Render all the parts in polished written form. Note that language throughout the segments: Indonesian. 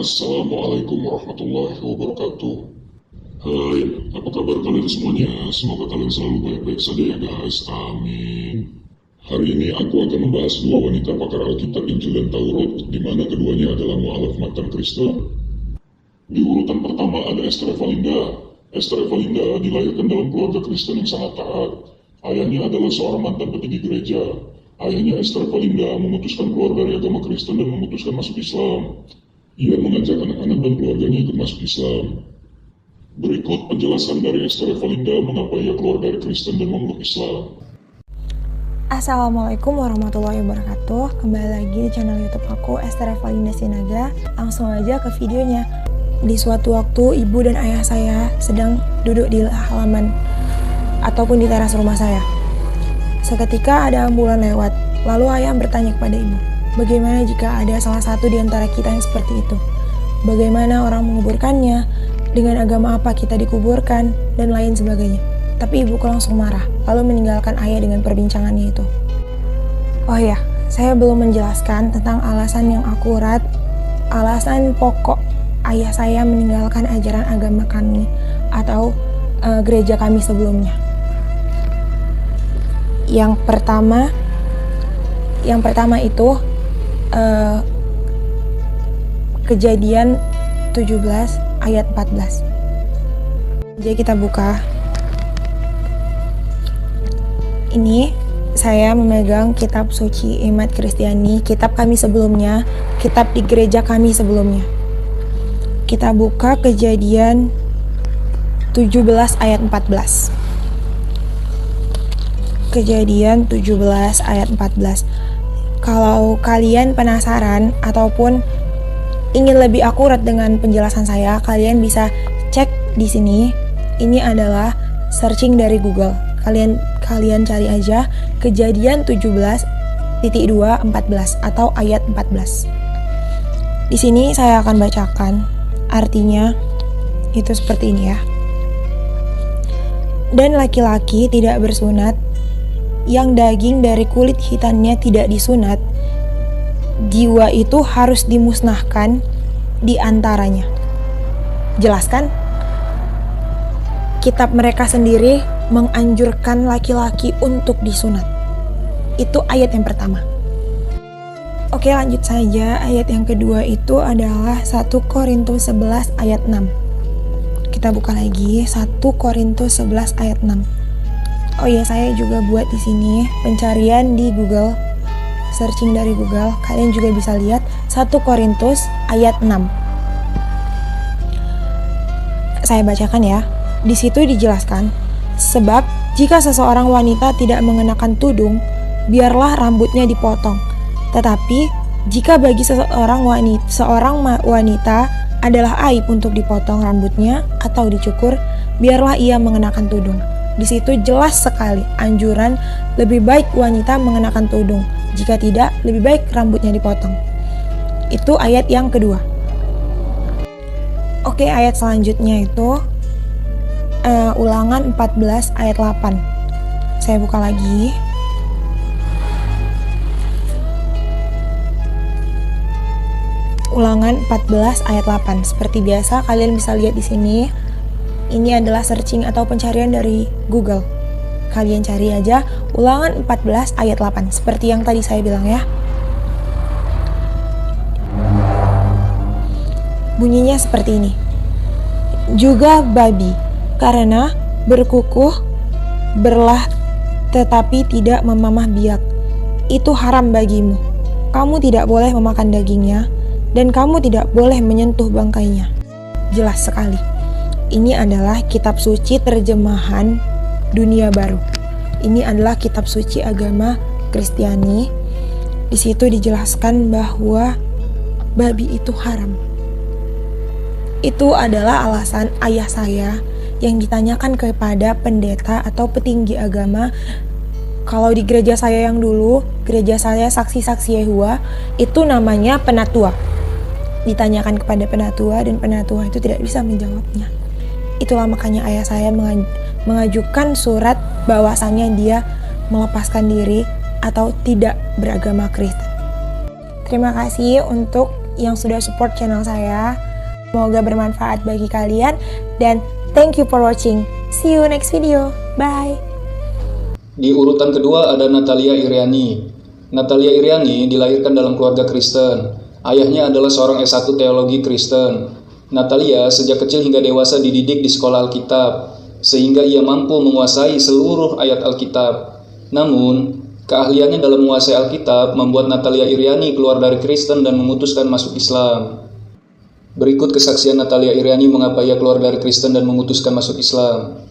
Assalamualaikum warahmatullahi wabarakatuh. Hai, apa kabar kalian semuanya? Semoga kalian selalu baik-baik saja ya guys, amin. Hari ini aku akan membahas dua wanita pakar Alkitab, Injil, dan Taurat, di mana keduanya adalah mu'alaf mantan Kristen. Di urutan pertama ada Esther Evalinda. Esther Evalinda dilahirkan dalam keluarga Kristen yang sangat taat. Ayahnya adalah seorang mantan petinggi gereja. Ayahnya Esther Evalinda memutuskan keluar dari agama Kristen dan memutuskan masuk Islam. Ia mengajak anak-anak dan keluarganya ikut masuk Islam. Berikut penjelasan dari Esther Evalinda mengapa ia keluar dari Kristen dan memeluk Islam. Assalamualaikum warahmatullahi wabarakatuh. Kembali lagi di channel YouTube aku, Esther Evalinda Sinaga. Langsung aja ke videonya. Di suatu waktu, ibu dan ayah saya sedang duduk di halaman ataupun di teras rumah saya. Seketika ada ambulan lewat, lalu ayah bertanya kepada ibu, bagaimana jika ada salah satu di antara kita yang seperti itu? Bagaimana orang menguburkannya? Dengan agama apa kita dikuburkan? Dan lain sebagainya. Tapi ibuku langsung marah, lalu meninggalkan ayah dengan perbincangannya itu. Oh ya, saya belum menjelaskan tentang alasan yang akurat, alasan pokok ayah saya meninggalkan ajaran agama kami atau gereja kami sebelumnya. Yang pertama itu Kejadian 17 ayat 14. Jadi kita buka. Ini saya memegang kitab suci Imat Kristiani, kitab kami sebelumnya, kitab di gereja kami sebelumnya. Kita buka Kejadian 17 ayat 14. Kejadian 17 ayat 14. Kalau kalian penasaran ataupun ingin lebih akurat dengan penjelasan saya, kalian bisa cek di sini. Ini adalah searching dari Google. Kalian cari aja Kejadian 17.2:14 atau ayat 14. Di sini saya akan bacakan. Artinya itu seperti ini ya. Dan laki-laki tidak bersunat yang daging dari kulit hitamnya tidak disunat, jiwa itu harus dimusnahkan di antaranya. Jelaskan? Kitab mereka sendiri menganjurkan laki-laki untuk disunat. Itu ayat yang pertama. Oke, lanjut saja. Ayat yang kedua itu adalah 1 Korintus 11 ayat 6. Kita buka lagi 1 Korintus 11 ayat 6. Oh ya, saya juga buat di sini pencarian di Google, searching dari Google. Kalian juga bisa lihat 1 Korintus ayat 6. Saya bacakan ya. Di situ dijelaskan, sebab jika seseorang wanita tidak mengenakan tudung, biarlah rambutnya dipotong. Tetapi jika bagi seorang wanita adalah aib untuk dipotong rambutnya atau dicukur, biarlah ia mengenakan tudung. Di situ jelas sekali anjuran lebih baik wanita mengenakan tudung. Jika tidak, lebih baik rambutnya dipotong. Itu ayat yang kedua. Oke, ayat selanjutnya itu Ulangan 14 ayat 8. Saya buka lagi. Ulangan 14 ayat 8. Seperti biasa, kalian bisa lihat di sini. Ini adalah searching atau pencarian dari Google. Kalian cari aja Ulangan 14 ayat 8. Seperti yang tadi saya bilang ya. Bunyinya seperti ini. Juga babi, karena berkukuh berlah tetapi tidak memamah biak, itu haram bagimu. Kamu tidak boleh memakan dagingnya, dan kamu tidak boleh menyentuh bangkainya. Jelas sekali. Ini adalah kitab suci terjemahan Dunia Baru. Ini adalah kitab suci agama Kristiani. Di situ dijelaskan bahwa babi itu haram. Itu adalah alasan ayah saya yang ditanyakan kepada pendeta atau petinggi agama. Kalau di gereja saya yang dulu, gereja saya Saksi-saksi Yehova, itu namanya penatua. Ditanyakan kepada penatua dan penatua itu tidak bisa menjawabnya. Itulah makanya ayah saya mengajukan surat bahwasannya dia melepaskan diri atau tidak beragama Kristen. Terima kasih untuk yang sudah support channel saya. Semoga bermanfaat bagi kalian dan thank you for watching. See you next video. Bye. Di urutan kedua ada Natalia Iriani. Natalia Iriani dilahirkan dalam keluarga Kristen. Ayahnya adalah seorang S1 teologi Kristen. Natalia sejak kecil hingga dewasa dididik di sekolah Alkitab, sehingga ia mampu menguasai seluruh ayat Alkitab. Namun, keahliannya dalam menguasai Alkitab membuat Natalia Iriani keluar dari Kristen dan memutuskan masuk Islam. Berikut kesaksian Natalia Iriani mengapa ia keluar dari Kristen dan memutuskan masuk Islam.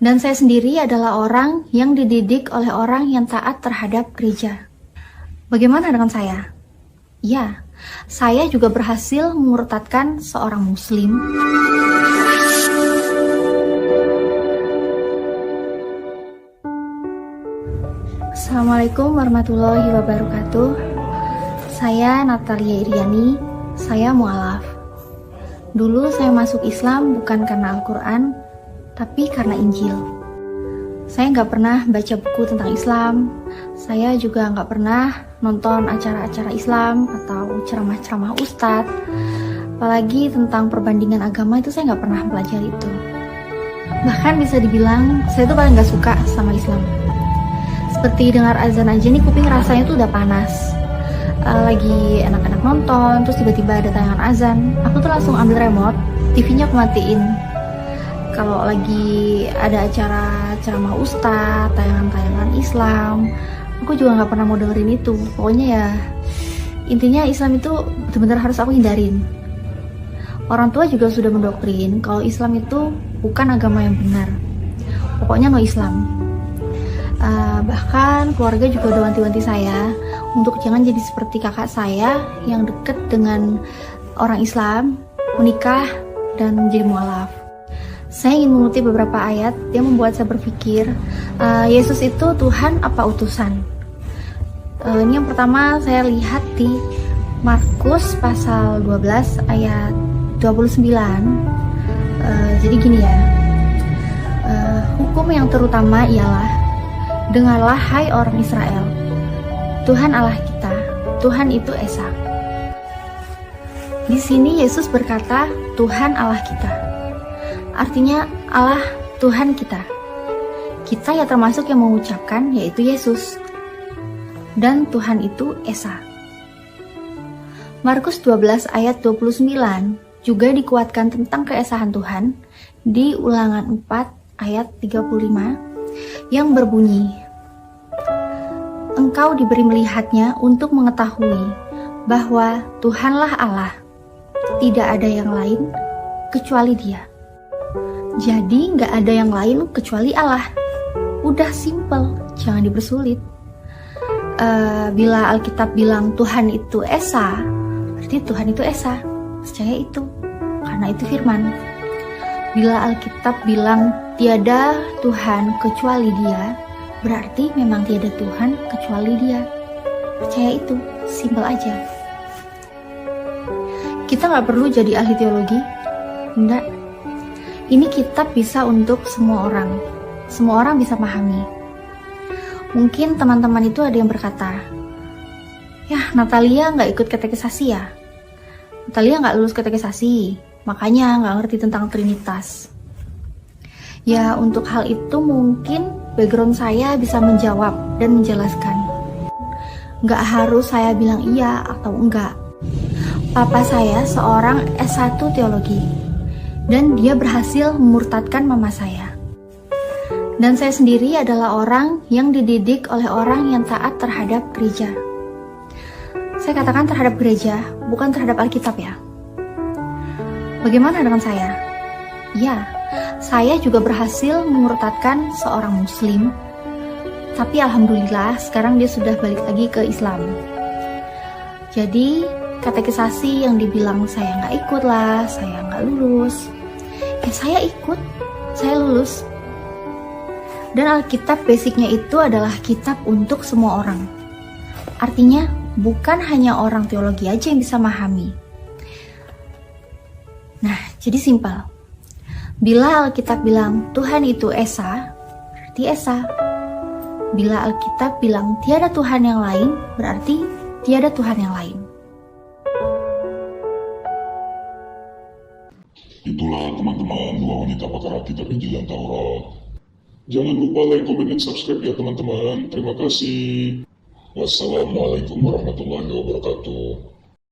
Dan saya sendiri adalah orang yang dididik oleh orang yang taat terhadap gereja. Bagaimana dengan saya? Ya, saya juga berhasil memurtadkan seorang muslim. Assalamualaikum warahmatullahi wabarakatuh. Saya Natalia Iriani. Saya mualaf. Dulu saya masuk Islam bukan karena Al-Quran, tapi karena Injil. Saya nggak pernah baca buku tentang Islam. Saya juga nggak pernah nonton acara-acara Islam atau ceramah-ceramah ustadz. Apalagi tentang perbandingan agama itu saya nggak pernah belajar itu. Bahkan bisa dibilang saya tuh paling nggak suka sama Islam. Seperti dengar azan aja nih kuping rasanya tuh udah panas. Lagi anak-anak nonton, terus tiba-tiba ada tayangan azan, aku tuh langsung ambil remote, TV-nya aku matiin. Kalau lagi ada acara ceramah ustadz, tayangan-tayangan Islam, aku juga nggak pernah mau dengerin itu. Pokoknya ya, intinya Islam itu benar-benar harus aku hindarin. Orang tua juga sudah mendoktrin kalau Islam itu bukan agama yang benar. Pokoknya no Islam. Bahkan keluarga juga udah wanti-wanti saya untuk jangan jadi seperti kakak saya yang deket dengan orang Islam, menikah, dan menjadi mualaf. Saya ingin mengutip beberapa ayat yang membuat saya berpikir, Yesus itu Tuhan apa utusan? Ini yang pertama saya lihat di Markus pasal 12 ayat 29. Jadi gini ya, hukum yang terutama ialah, dengarlah hai orang Israel, Tuhan Allah kita, Tuhan itu Esa. Di sini Yesus berkata Tuhan Allah kita. Artinya Allah Tuhan kita. Kita ya termasuk yang mengucapkan yaitu Yesus. Dan Tuhan itu Esa. Markus 12 ayat 29 juga dikuatkan tentang keesahan Tuhan di Ulangan 4 ayat 35 yang berbunyi, engkau diberi melihatnya untuk mengetahui bahwa Tuhanlah Allah, tidak ada yang lain kecuali Dia. Jadi nggak ada yang lain kecuali Allah. Udah simple, jangan dipersulit. Bila Alkitab bilang Tuhan itu Esa, berarti Tuhan itu Esa. Percaya itu, karena itu firman. Bila Alkitab bilang tiada Tuhan kecuali Dia, berarti memang tiada Tuhan kecuali Dia. Percaya itu, simpel aja. Kita nggak perlu jadi ahli teologi, enggak. Ini kitab bisa untuk semua orang. Semua orang bisa pahami. Mungkin teman-teman itu ada yang berkata, ya Natalia nggak ikut katekisasi ya. Natalia nggak lulus katekisasi, makanya nggak ngerti tentang Trinitas. Ya untuk hal itu mungkin background saya bisa menjawab dan menjelaskan. Nggak harus saya bilang iya atau enggak. Papa saya seorang S1 teologi, dan dia berhasil memurtadkan mama saya. Dan saya sendiri adalah orang yang dididik oleh orang yang taat terhadap gereja. Saya katakan terhadap gereja, bukan terhadap Alkitab ya. Bagaimana dengan saya? Ya, saya juga berhasil memurtadkan seorang muslim. Tapi alhamdulillah sekarang dia sudah balik lagi ke Islam. Jadi katekisasi yang dibilang saya nggak ikut lah, saya nggak lulus. Ya saya ikut, saya lulus. Dan Alkitab basicnya itu adalah kitab untuk semua orang. Artinya bukan hanya orang teologi aja yang bisa memahami. Nah, jadi simpel. Bila Alkitab bilang Tuhan itu Esa, berarti Esa. Bila Alkitab bilang tiada Tuhan yang lain, berarti tiada Tuhan yang lain. Itulah teman-teman, dua wanita pakar Alkitab Injil dan Taurat. Jangan lupa like, comment, dan subscribe ya teman-teman. Terima kasih. Wassalamualaikum warahmatullahi wabarakatuh.